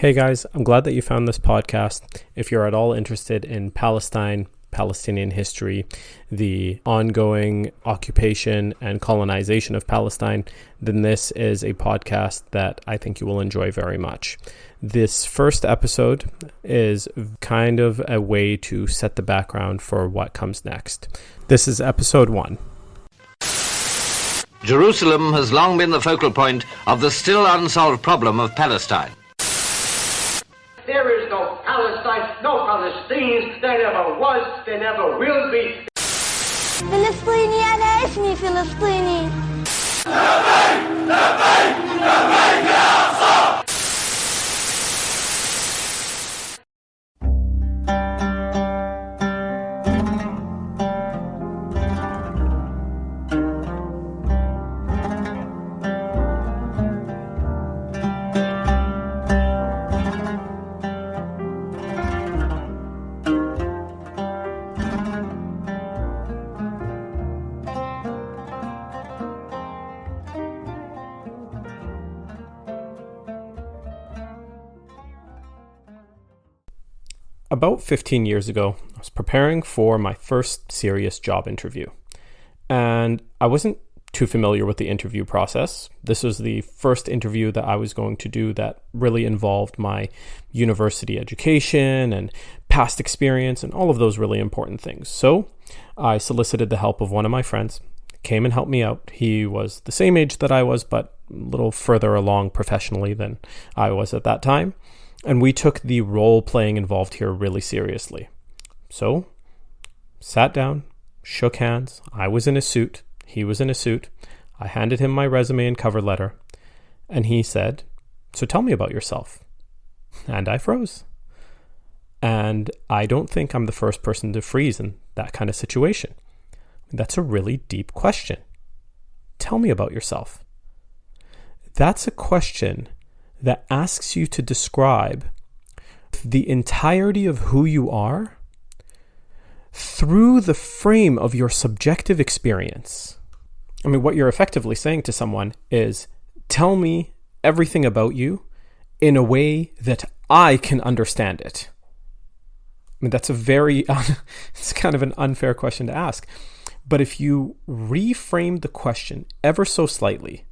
Hey guys, I'm glad that you found this podcast. If you're at all interested in Palestine, Palestinian history, the ongoing occupation and colonization of Palestine, then this is a podcast that I think you will enjoy very much. This first episode is kind of a way to set the background for what comes next. This is episode 1. Jerusalem has long been the focal point of the still unsolved problem of Palestine. There is no Palestine, no Palestinians, there never was, there never will be. فلسطيني أنا اسمي فلسطيني. About 15 years ago, I was preparing for my first serious job interview, and I wasn't too familiar with the interview process. This was the first interview that I was going to do that really involved my university education and past experience and all of those really important things. So I solicited the help of one of my friends, came and helped me out. He was the same age that I was, but a little further along professionally than I was at that time. And we took the role playing involved here really seriously. So, sat down, shook hands. I was in a suit. He was in a suit. I handed him my resume and cover letter. And he said, "So tell me about yourself." And I froze. And I don't think I'm the first person to freeze in that kind of situation. That's a really deep question. Tell me about yourself. That's a question that asks you to describe the entirety of who you are through the frame of your subjective experience. I mean, what you're effectively saying to someone is, tell me everything about you in a way that I can understand it. I mean, that's it's kind of an unfair question to ask. But if you reframe the question ever so slightly,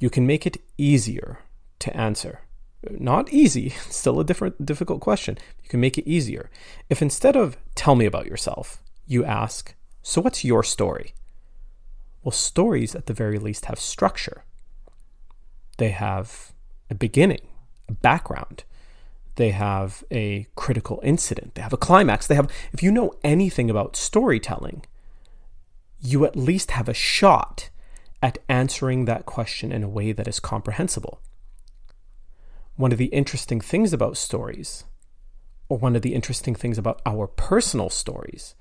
you can make it easier to answer. Not easy, still a difficult question. You can make it easier. If instead of tell me about yourself, you ask, so what's your story? Well, stories at the very least have structure. They have a beginning, a background. They have a critical incident. They have a climax. If you know anything about storytelling, you at least have a shot at answering that question in a way that is comprehensible. One of the interesting things about stories, or one of the interesting things about our personal stories,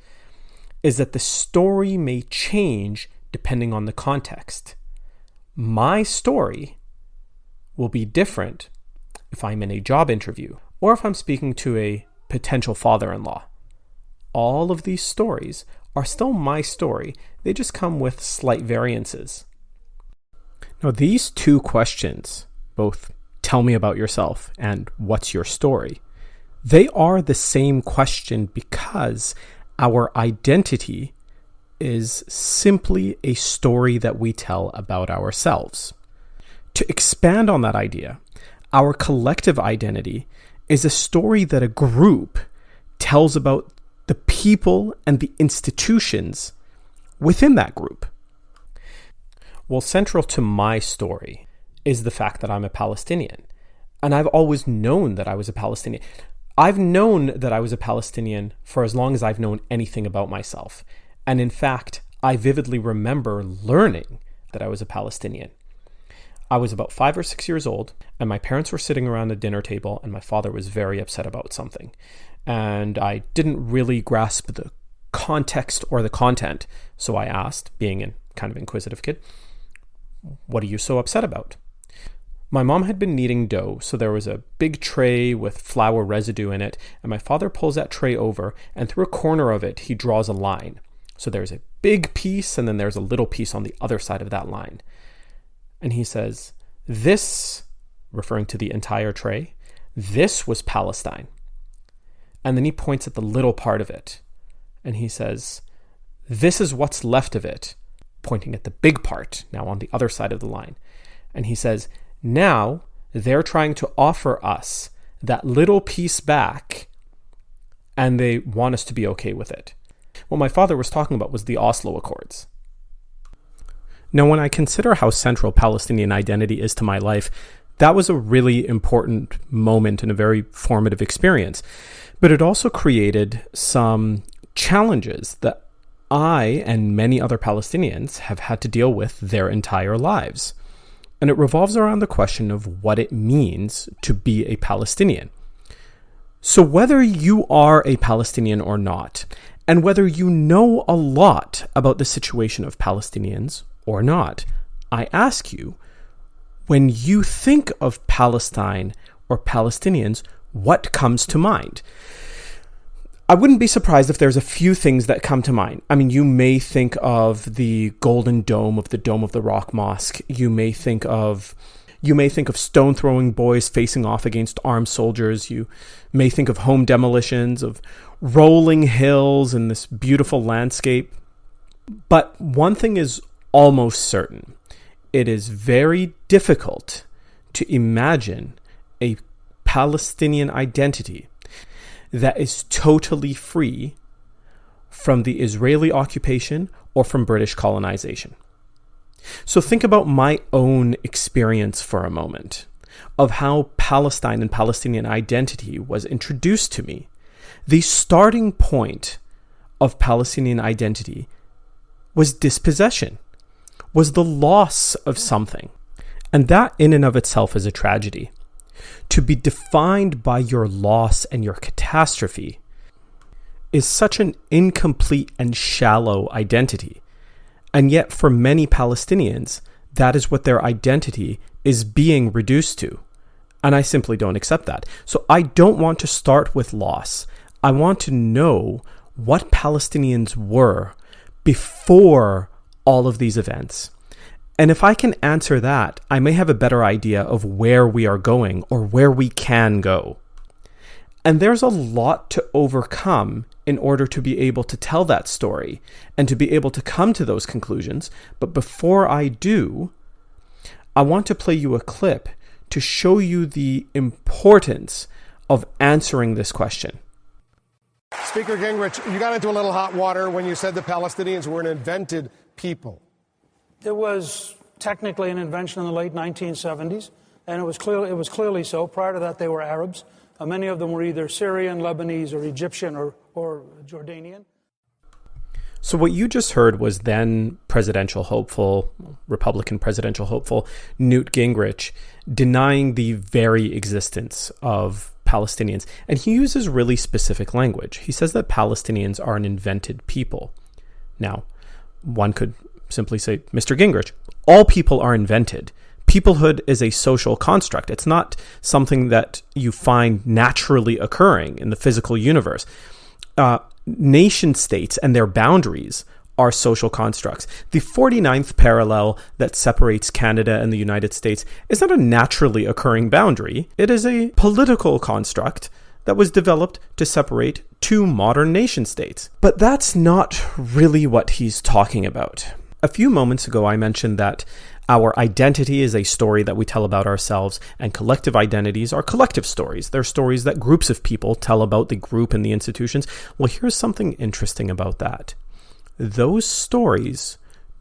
is that the story may change depending on the context. My story will be different if I'm in a job interview or if I'm speaking to a potential father-in-law. All of these stories are still my story. They just come with slight variances. Now, these two questions, both tell me about yourself and what's your story, they are the same question because our identity is simply a story that we tell about ourselves. To expand on that idea, our collective identity is a story that a group tells about the people and the institutions within that group. Well, central to my story is the fact that I'm a Palestinian. And I've always known that I was a Palestinian. I've known that I was a Palestinian for as long as I've known anything about myself. And in fact, I vividly remember learning that I was a Palestinian. I was about 5 or 6 years old, and my parents were sitting around the dinner table, and my father was very upset about something. And I didn't really grasp the context or the content. So I asked, being a kind of inquisitive kid, "What are you so upset about?" My mom had been kneading dough, so there was a big tray with flour residue in it, and my father pulls that tray over, and through a corner of it, he draws a line. So there's a big piece, and then there's a little piece on the other side of that line. And he says, "This," referring to the entire tray, this was Palestine. And then he points at the little part of it. And he says, this is what's left of it, pointing at the big part, now on the other side of the line. And he says, now they're trying to offer us that little piece back, and they want us to be okay with it. What my father was talking about was the Oslo Accords. Now, when I consider how central Palestinian identity is to my life, that was a really important moment and a very formative experience. But it also created some challenges that I and many other Palestinians have had to deal with their entire lives. And it revolves around the question of what it means to be a Palestinian. So whether you are a Palestinian or not, and whether you know a lot about the situation of Palestinians or not, I ask you, when you think of Palestine or Palestinians, what comes to mind? I wouldn't be surprised if there's a few things that come to mind. I mean, you may think of the golden dome of the Dome of the Rock Mosque. You may think of stone-throwing boys facing off against armed soldiers. You may think of home demolitions, of rolling hills and this beautiful landscape. But one thing is almost certain. It is very difficult to imagine a Palestinian identity that is totally free from the Israeli occupation or from British colonization. So think about my own experience for a moment of how Palestine and Palestinian identity was introduced to me. The starting point of Palestinian identity was dispossession, was the loss of something. And that in and of itself is a tragedy. To be defined by your loss and your catastrophe is such an incomplete and shallow identity. And yet for many Palestinians, that is what their identity is being reduced to. And I simply don't accept that. So I don't want to start with loss. I want to know what Palestinians were before all of these events. And if I can answer that, I may have a better idea of where we are going or where we can go. And there's a lot to overcome in order to be able to tell that story and to be able to come to those conclusions. But before I do, I want to play you a clip to show you the importance of answering this question. Speaker Gingrich, you got into a little hot water when you said the Palestinians were an invented people. It was technically an invention in the late 1970s, and it was clearly so. Prior to that, they were Arabs. Many of them were either Syrian, Lebanese, or Egyptian, or Jordanian. So what you just heard was then Republican presidential hopeful, Newt Gingrich, denying the very existence of Palestinians. And he uses really specific language. He says that Palestinians are an invented people. Now, one could simply say, Mr. Gingrich, all people are invented. Peoplehood is a social construct. It's not something that you find naturally occurring in the physical universe. Nation states and their boundaries are social constructs. The 49th parallel that separates Canada and the United States is not a naturally occurring boundary. It is a political construct that was developed to separate two modern nation states. But that's not really what he's talking about. A few moments ago, I mentioned that our identity is a story that we tell about ourselves, and collective identities are collective stories. They're stories that groups of people tell about the group and the institutions. Well, here's something interesting about that. Those stories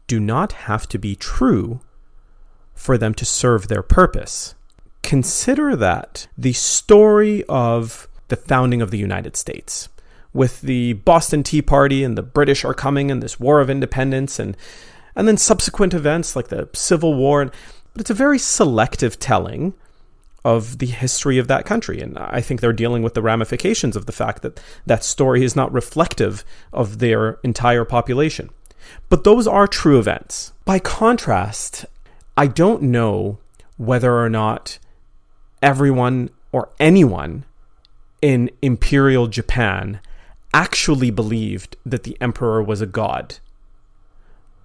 do not have to be true for them to serve their purpose. Consider that the story of the founding of the United States, with the Boston Tea Party and the British are coming and this War of Independence and then subsequent events like the Civil War. But it's a very selective telling of the history of that country. And I think they're dealing with the ramifications of the fact that that story is not reflective of their entire population. But those are true events. By contrast, I don't know whether or not everyone or anyone in Imperial Japan actually believed that the emperor was a god.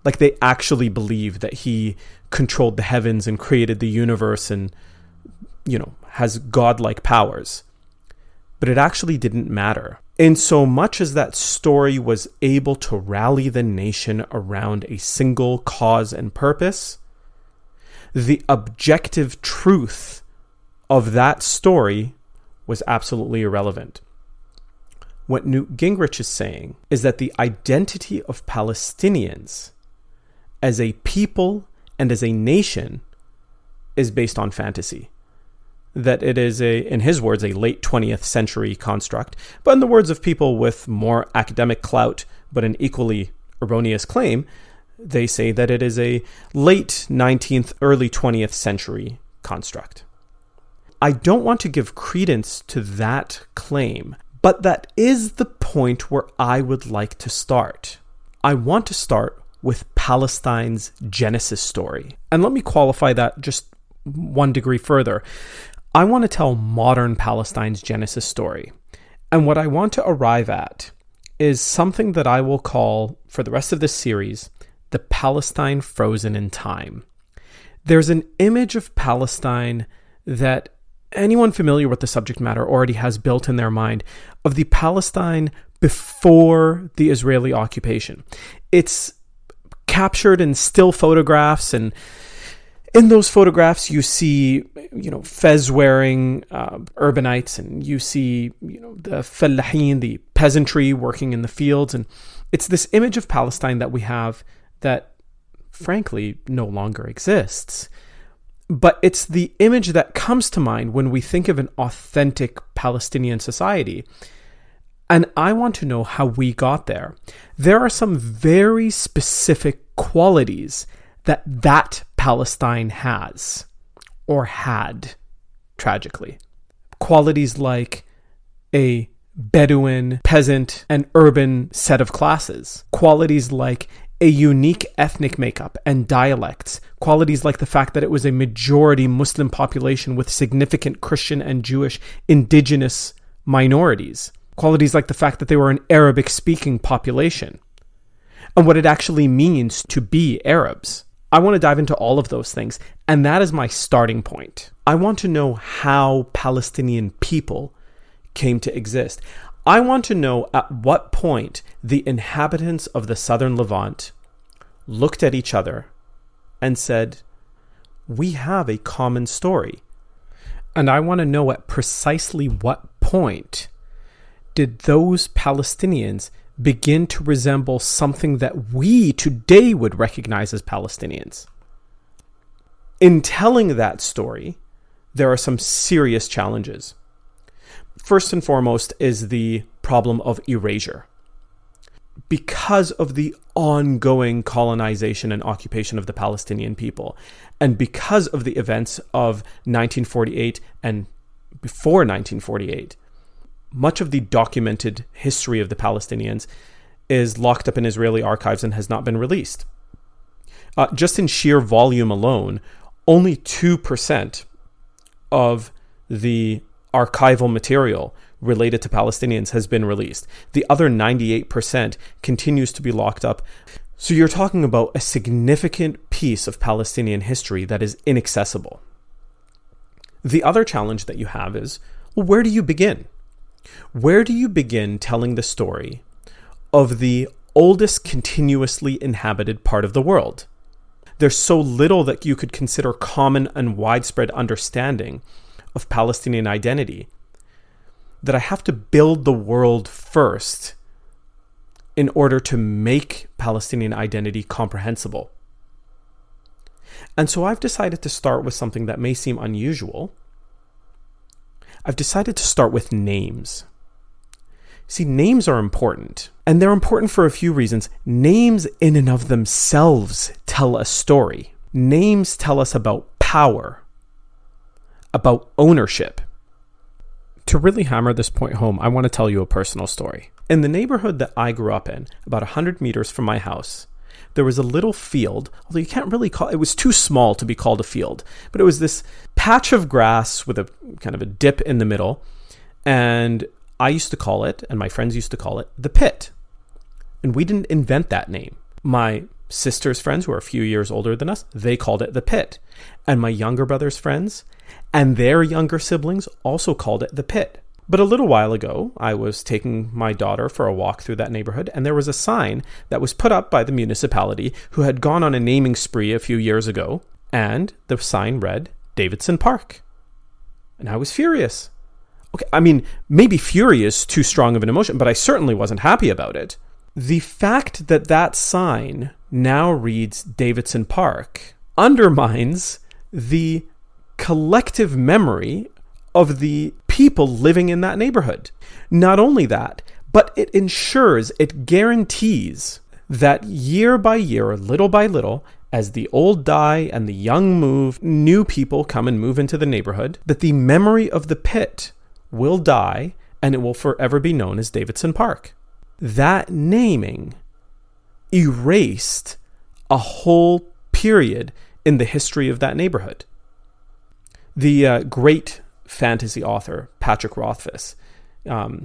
Like they actually believed that he controlled the heavens and created the universe and, has godlike powers. But it actually didn't matter. In so much as that story was able to rally the nation around a single cause and purpose, the objective truth of that story was absolutely irrelevant. What Newt Gingrich is saying is that the identity of Palestinians as a people and as a nation is based on fantasy. That it is, in his words, a late 20th century construct. But in the words of people with more academic clout, but an equally erroneous claim, they say that it is a late 19th, early 20th century construct. I don't want to give credence to that claim, but that is the point where I would like to start. I want to start with Palestine's Genesis story. And let me qualify that just 1 degree further. I want to tell modern Palestine's Genesis story. And what I want to arrive at is something that I will call, for the rest of this series, the Palestine frozen in time. There's an image of Palestine that anyone familiar with the subject matter already has built in their mind of the Palestine before the Israeli occupation. It's captured in still photographs, and in those photographs you see, fez-wearing urbanites, and you see, the fellahin, the peasantry working in the fields, and it's this image of Palestine that we have that, frankly, no longer exists. But it's the image that comes to mind when we think of an authentic Palestinian society. And I want to know how we got there. There are some very specific qualities that Palestine has, or had, tragically. Qualities like a Bedouin, peasant, and urban set of classes. Qualities like a unique ethnic makeup and dialects. Qualities like the fact that it was a majority Muslim population with significant Christian and Jewish indigenous minorities. Qualities like the fact that they were an Arabic-speaking population. And what it actually means to be Arabs. I want to dive into all of those things, and that is my starting point. I want to know how Palestinian people came to exist. I want to know at what point the inhabitants of the southern Levant looked at each other and said, we have a common story. And I want to know at precisely what point did those Palestinians begin to resemble something that we today would recognize as Palestinians. In telling that story, there are some serious challenges. First and foremost is the problem of erasure. Because of the ongoing colonization and occupation of the Palestinian people, and because of the events of 1948 and before 1948, much of the documented history of the Palestinians is locked up in Israeli archives and has not been released. Just in sheer volume alone, only 2% of the archival material related to Palestinians has been released. The other 98% continues to be locked up. So you're talking about a significant piece of Palestinian history that is inaccessible. The other challenge that you have is, well, where do you begin? Where do you begin telling the story of the oldest continuously inhabited part of the world? There's so little that you could consider common and widespread understanding of Palestinian identity that I have to build the world first in order to make Palestinian identity comprehensible. And so I've decided to start with something that may seem unusual. I've decided to start with names. See, names are important, and they're important for a few reasons. Names in and of themselves tell a story. Names tell us about power, about ownership. To really hammer this point home, I want to tell you a personal story. In the neighborhood that I grew up in, about 100 meters from my house, there was a little field, although you can't really call it was too small to be called a field, but it was this patch of grass with a kind of a dip in the middle, and I used to call it, and my friends used to call it, the pit. And we didn't invent that name. My sister's friends, who are a few years older than us, they called it the pit. and my younger brother's friends and their younger siblings also called it the pit. But a little while ago, I was taking my daughter for a walk through that neighborhood, and there was a sign that was put up by the municipality who had gone on a naming spree a few years ago, and the sign read Davidson Park. And I was furious. Okay, I mean, maybe furious, too strong of an emotion, but I certainly wasn't happy about it. The fact that that sign now reads Davidson Park undermines the collective memory of the people living in that neighborhood. Not only that, but it ensures, it guarantees that year by year, little by little, as the old die and the young move, new people come and move into the neighborhood, that the memory of the pit will die and it will forever be known as Davidson Park. That naming erased a whole period in the history of that neighborhood. The great fantasy author Patrick Rothfuss,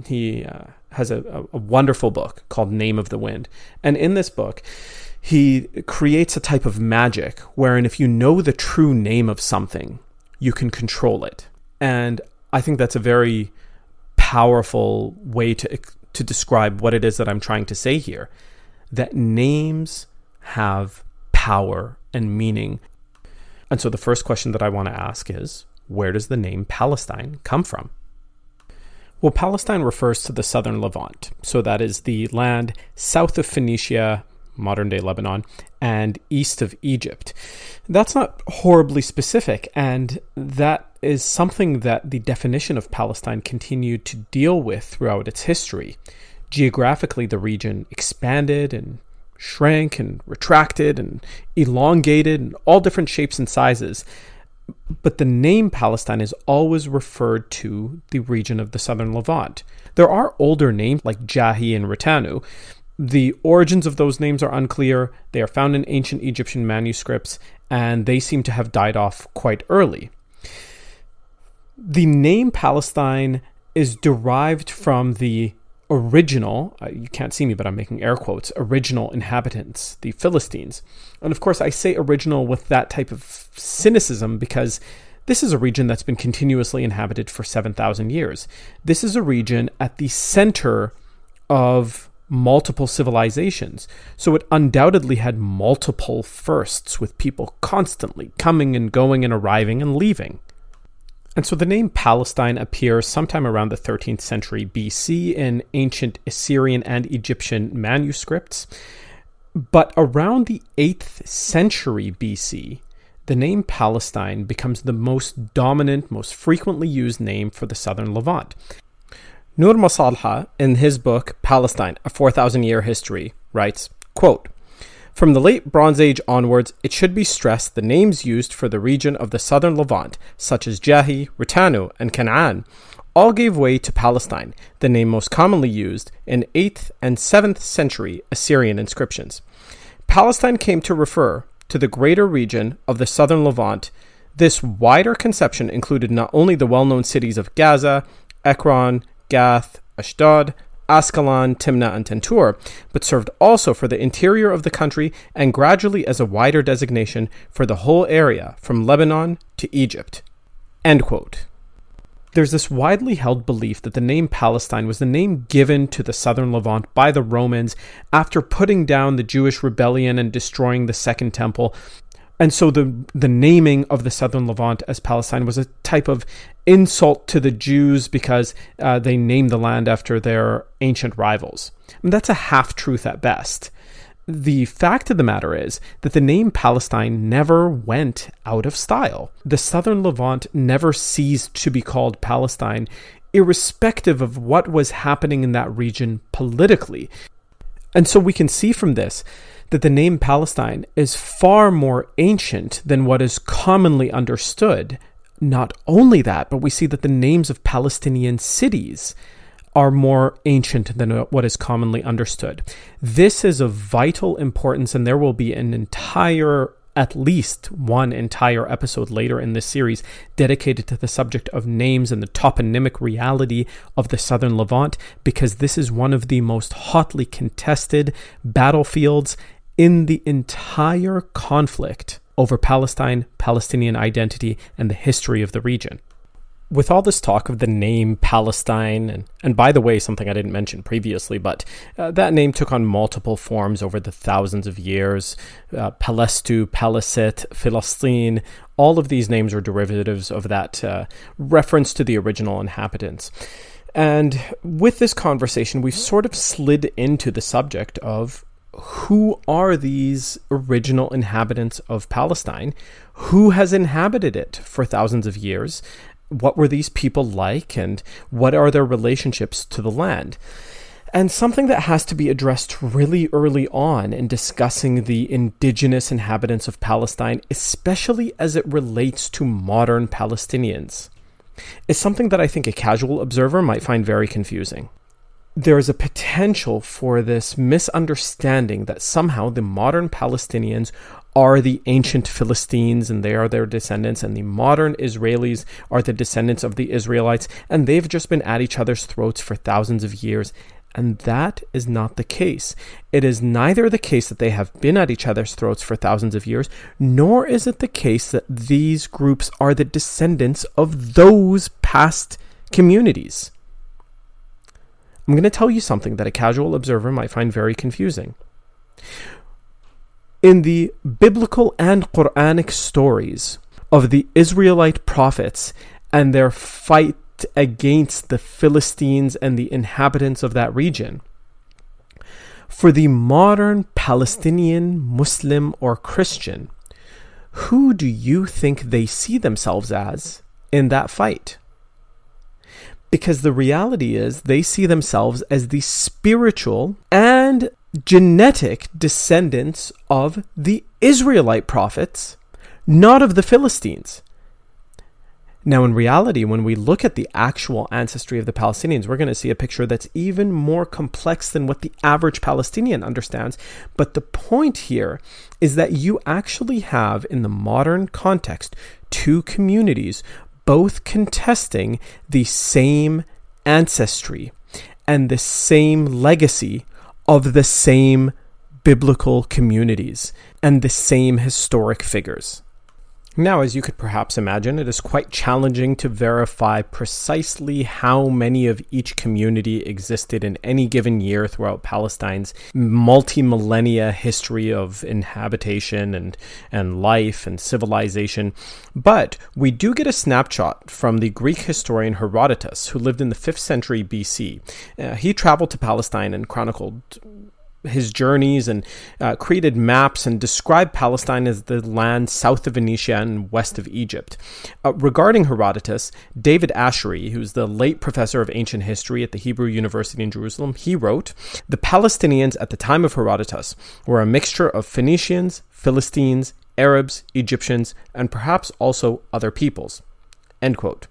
he has a wonderful book called Name of the Wind. And in this book, he creates a type of magic wherein if you know the true name of something, you can control it. And I think that's a very powerful way to describe what it is that I'm trying to say here, that names have power and meaning. And so the first question that I want to ask is, where does the name Palestine come from? Well, Palestine refers to the southern Levant. So that is the land south of Phoenicia, modern-day Lebanon, and east of Egypt. That's not horribly specific, and that is something that the definition of Palestine continued to deal with throughout its history. Geographically, the region expanded and shrank and retracted and elongated in all different shapes and sizes. But the name Palestine is always referred to the region of the southern Levant. There are older names like Jahi and Ritanu. The origins of those names are unclear. They are found in ancient Egyptian manuscripts, and they seem to have died off quite early. The name Palestine is derived from the original, you can't see me, but I'm making air quotes, original inhabitants, the Philistines. And of course, I say original with that type of cynicism because this is a region that's been continuously inhabited for 7,000 years. This is a region at the center of multiple civilizations. So it undoubtedly had multiple firsts, with people constantly coming and going and arriving and leaving. And so the name Palestine appears sometime around the 13th century BC in ancient Assyrian and Egyptian manuscripts. But around the 8th century BC, the name Palestine becomes the most dominant, most frequently used name for the southern Levant. Nur Masalha, in his book Palestine, A 4,000-Year History, writes, quote, "From the late Bronze Age onwards, it should be stressed the names used for the region of the southern Levant, such as Jahi, Ritanu, and Canaan, all gave way to Palestine, the name most commonly used in 8th and 7th century Assyrian inscriptions. Palestine came to refer to the greater region of the southern Levant. This wider conception included not only the well-known cities of Gaza, Ekron, Gath, Ashdod, Ascalon, Timnah, and Tentur, but served also for the interior of the country and gradually as a wider designation for the whole area from Lebanon to Egypt." End quote. There's this widely held belief that the name Palestine was the name given to the southern Levant by the Romans after putting down the Jewish rebellion and destroying the Second Temple. And so the naming of the southern Levant as Palestine was a type of insult to the Jews because they named the land after their ancient rivals. And that's a half-truth at best. The fact of the matter is that the name Palestine never went out of style. The southern Levant never ceased to be called Palestine, irrespective of what was happening in that region politically. And so we can see from this that the name Palestine is far more ancient than what is commonly understood. Not only that, but we see that the names of Palestinian cities are more ancient than what is commonly understood. This is of vital importance, and there will be at least one entire episode later in this series dedicated to the subject of names and the toponymic reality of the southern Levant, because this is one of the most hotly contested battlefields in the entire conflict over Palestine, Palestinian identity, and the history of the region. With all this talk of the name Palestine, and by the way, something I didn't mention previously, but that name took on multiple forms over the thousands of years. Palestu, Palasit, Philistine, all of these names are derivatives of that reference to the original inhabitants. And with this conversation, we've sort of slid into the subject of who are these original inhabitants of Palestine? Who has inhabited it for thousands of years? What were these people like, and what are their relationships to the land? And something that has to be addressed really early on in discussing the indigenous inhabitants of Palestine, especially as it relates to modern Palestinians, is something that I think a casual observer might find very confusing. There is a potential for this misunderstanding that somehow the modern Palestinians are the ancient Philistines and they are their descendants, and the modern Israelis are the descendants of the Israelites, and they've just been at each other's throats for thousands of years. And that is not the case. It is neither the case that they have been at each other's throats for thousands of years, nor is it the case that these groups are the descendants of those past communities. I'm going to tell you something that a casual observer might find very confusing. In the biblical and Quranic stories of the Israelite prophets and their fight against the Philistines and the inhabitants of that region, for the modern Palestinian Muslim or Christian, who do you think they see themselves as in that fight? Because the reality is they see themselves as the spiritual and genetic descendants of the Israelite prophets, not of the Philistines. Now, in reality, when we look at the actual ancestry of the Palestinians, we're going to see a picture that's even more complex than what the average Palestinian understands. But the point here is that you actually have, in the modern context, two communities both contesting the same ancestry and the same legacy of the same biblical communities and the same historic figures. Now, as you could perhaps imagine, it is quite challenging to verify precisely how many of each community existed in any given year throughout Palestine's multi-millennia history of inhabitation and life and civilization. But we do get a snapshot from the Greek historian Herodotus, who lived in the 5th century BC. He traveled to Palestine and chronicled his journeys and created maps and described Palestine as the land south of Phoenicia and west of Egypt. Regarding Herodotus, David Ashery, who's the late professor of ancient history at the Hebrew University in Jerusalem, he wrote, "The Palestinians at the time of Herodotus were a mixture of Phoenicians, Philistines, Arabs, Egyptians, and perhaps also other peoples." End quote.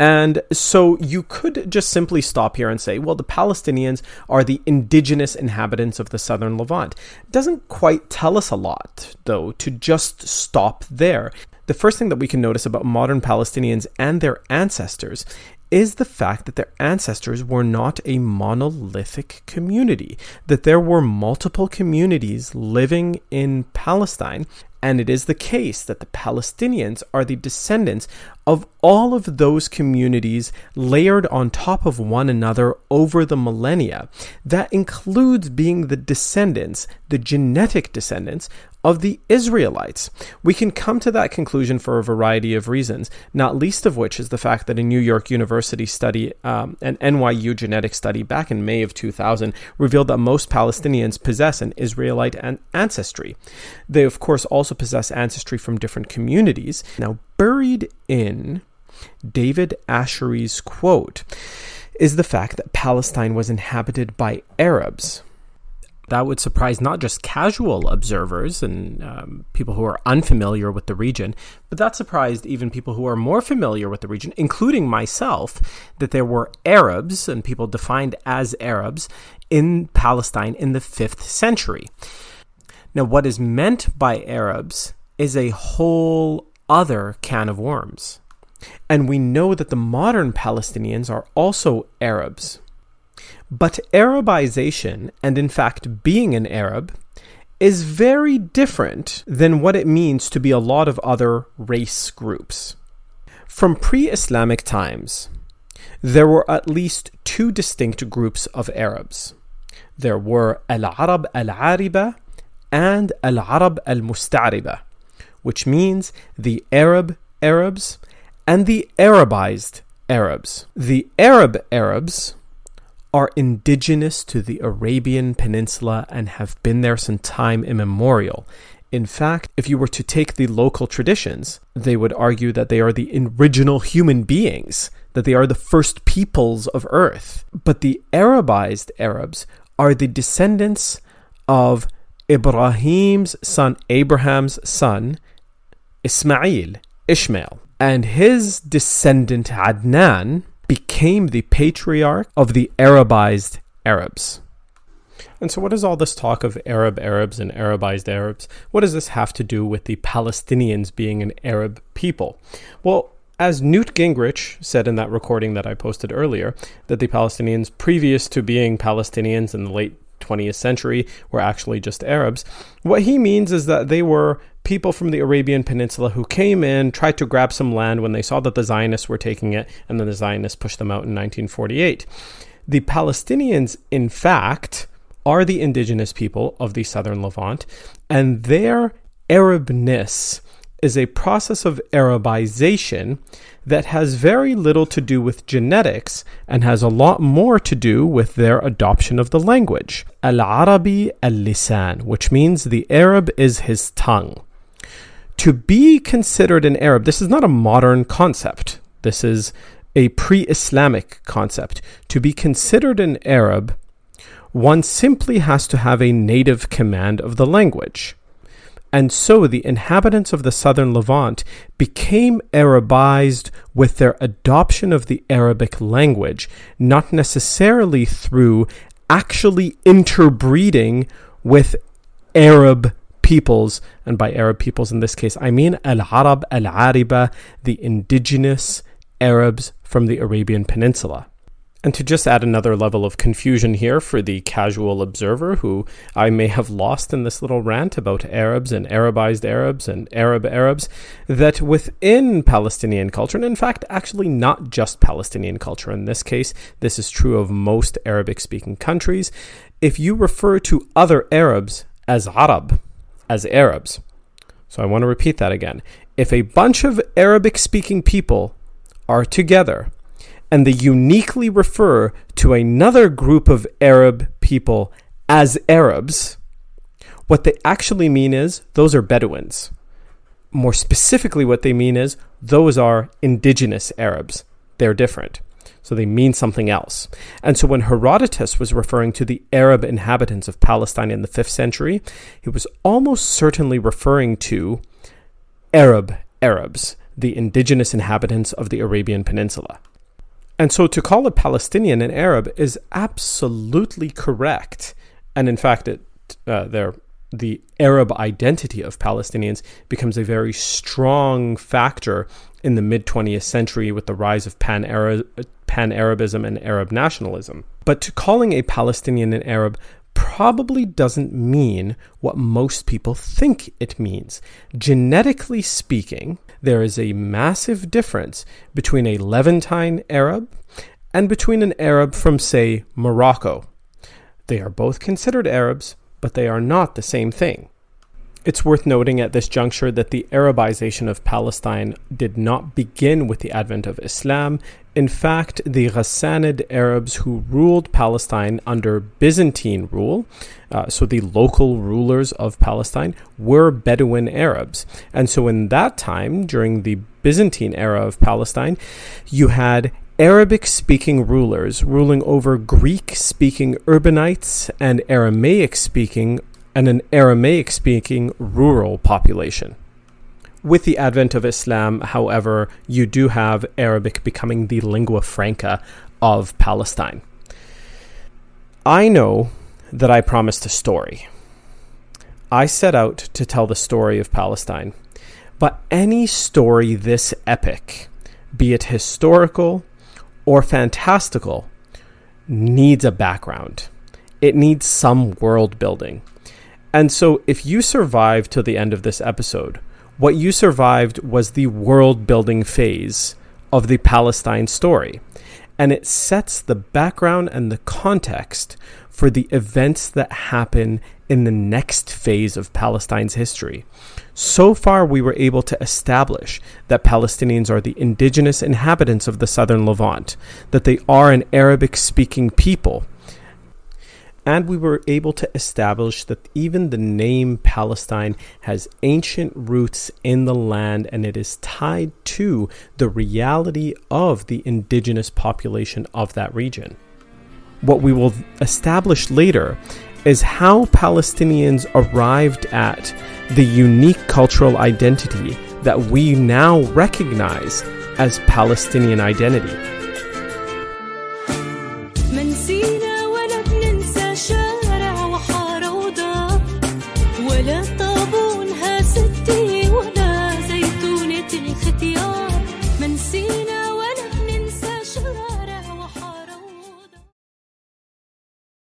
And so you could just simply stop here and say, well, the Palestinians are the indigenous inhabitants of the southern Levant. It doesn't quite tell us a lot, though, to just stop there. The first thing that we can notice about modern Palestinians and their ancestors is the fact that their ancestors were not a monolithic community, that there were multiple communities living in Palestine. And it is the case that the Palestinians are the descendants of all of those communities layered on top of one another over the millennia. That includes being the descendants, the genetic descendants of the Israelites. We can come to that conclusion for a variety of reasons, not least of which is the fact that a New York University study, an NYU genetic study back in May of 2000, revealed that most Palestinians possess an Israelite ancestry. They, of course, also possess ancestry from different communities. Now, buried in David Ashery's quote is the fact that Palestine was inhabited by Arabs. That would surprise not just casual observers and people who are unfamiliar with the region, but that surprised even people who are more familiar with the region, including myself, that there were Arabs and people defined as Arabs in Palestine in the 5th century. Now, what is meant by Arabs is a whole other can of worms. And we know that the modern Palestinians are also Arabs. But Arabization, and in fact being an Arab, is very different than what it means to be a lot of other race groups. From pre-Islamic times, there were at least two distinct groups of Arabs. There were Al-Arab al-Ariba and Al-Arab al-Musta'riba, which means the Arab Arabs and the Arabized Arabs. The Arab Arabs are indigenous to the Arabian Peninsula and have been there since time immemorial. In fact, if you were to take the local traditions, they would argue that they are the original human beings, that they are the first peoples of Earth. But the Arabized Arabs are the descendants of Abraham's son, Ishmael. And his descendant Adnan became the patriarch of the Arabized Arabs. And so what is all this talk of Arab Arabs and Arabized Arabs? What does this have to do with the Palestinians being an Arab people? Well, as Newt Gingrich said in that recording that I posted earlier, that the Palestinians previous to being Palestinians in the late 20th century were actually just Arabs. What he means is that they were people from the Arabian Peninsula who came in, tried to grab some land when they saw that the Zionists were taking it, and then the Zionists pushed them out in 1948. The Palestinians, in fact, are the indigenous people of the southern Levant, and their Arabness is a process of Arabization that has very little to do with genetics and has a lot more to do with their adoption of the language. Al-Arabi al-Lisan, which means the Arab is his tongue. To be considered an Arab, this is not a modern concept. This is a pre-Islamic concept. To be considered an Arab, one simply has to have a native command of the language. And so the inhabitants of the southern Levant became Arabized with their adoption of the Arabic language, not necessarily through actually interbreeding with Arab peoples. And by Arab peoples in this case, I mean Al-Arab al-Ariba, the indigenous Arabs from the Arabian Peninsula. And to just add another level of confusion here for the casual observer who I may have lost in this little rant about Arabs and Arabized Arabs and Arab Arabs, that within Palestinian culture, and in fact actually not just Palestinian culture in this case, this is true of most Arabic-speaking countries, if you refer to other Arabs as Arab, as Arabs, so I want to repeat that again, if a bunch of Arabic-speaking people are together and they uniquely refer to another group of Arab people as Arabs, what they actually mean is those are Bedouins. More specifically, what they mean is those are indigenous Arabs. They're different. So they mean something else. And so when Herodotus was referring to the Arab inhabitants of Palestine in the 5th century, he was almost certainly referring to Arab Arabs, the indigenous inhabitants of the Arabian Peninsula. And so to call a Palestinian an Arab is absolutely correct. And in fact, the Arab identity of Palestinians becomes a very strong factor in the mid-20th century with the rise of Pan-Arabism and Arab nationalism. But calling a Palestinian an Arab probably doesn't mean what most people think it means. Genetically speaking, there is a massive difference between a Levantine Arab and between an Arab from, say, Morocco. They are both considered Arabs, but they are not the same thing. It's worth noting at this juncture that the Arabization of Palestine did not begin with the advent of Islam. In fact, the Ghassanid Arabs who ruled Palestine under Byzantine rule, so the local rulers of Palestine, were Bedouin Arabs. And so in that time, during the Byzantine era of Palestine, you had Arabic-speaking rulers ruling over Greek-speaking urbanites and Aramaic-speaking rural population. With the advent of Islam, however, you do have Arabic becoming the lingua franca of Palestine. I know that I promised a story. I set out to tell the story of Palestine, but any story this epic, be it historical or fantastical, needs a background. It needs some world building. And so if you survived till the end of this episode, what you survived was the world-building phase of the Palestine story. And it sets the background and the context for the events that happen in the next phase of Palestine's history. So far, we were able to establish that Palestinians are the indigenous inhabitants of the southern Levant, that they are an Arabic-speaking people. And we were able to establish that even the name Palestine has ancient roots in the land, and it is tied to the reality of the indigenous population of that region. What we will establish later is how Palestinians arrived at the unique cultural identity that we now recognize as Palestinian identity.